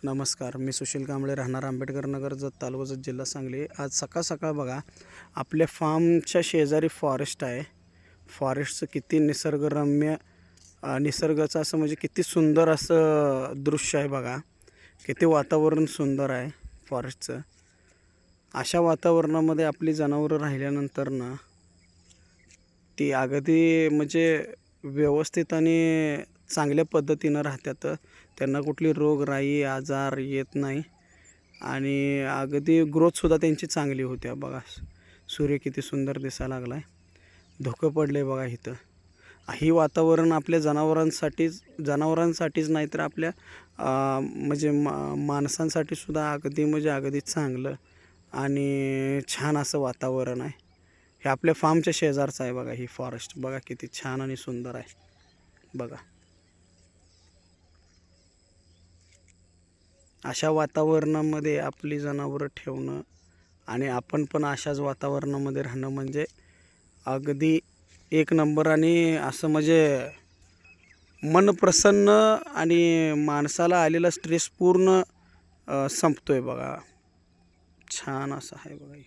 नमस्कार, मी सुशील कांबळे, राहणार आंबेडकर नगर, जत, तालुका जत, जिल्हा सांगली। आज सकाळ सकाळ बघा, आपल्या फार्मच्या शेजारी फॉरेस्ट आहे। फॉरेस्टचं किती निसर्गरम्य, निसर्गाचं असं म्हणजे किती सुंदर असं दृश्य आहे बघा। किती वातावरण सुंदर आहे फॉरेस्टचं। अशा वातावरणामध्ये आपली जनावरं राहिल्यानंतर ना, ती अगदी म्हणजे व्यवस्थित आणि चांगल्या पद्धतीनं राहतात। त्यांना कुठली रोगराई आजार येत नाही आणि अगदी ग्रोथसुद्धा त्यांची चांगली होते बघा। सूर्य किती सुंदर दिसायला लागला आहे, धुकं पडले बघा इथं। ही वातावरण आपल्या जनावरांसाठीच नाही तर आपल्या म्हणजे माणसांसाठी सुद्धा अगदी म्हणजे अगदी चांगलं आणि छान असं वातावरण आहे। हे आपल्या फार्मच्या शेजारचं आहे बघा। ही फॉरेस्ट बघा किती छान आणि सुंदर आहे बघा। अशा वातावरणामध्ये आपली जनावरं ठेवणं आणि आपण पण अशाच वातावरणामध्ये राहणं म्हणजे अगदी एक नंबर आणि असं म्हणजे मन प्रसन्न आणि माणसाला आलेला स्ट्रेस पूर्ण संपतोय बघा। छान असं आहे बघा।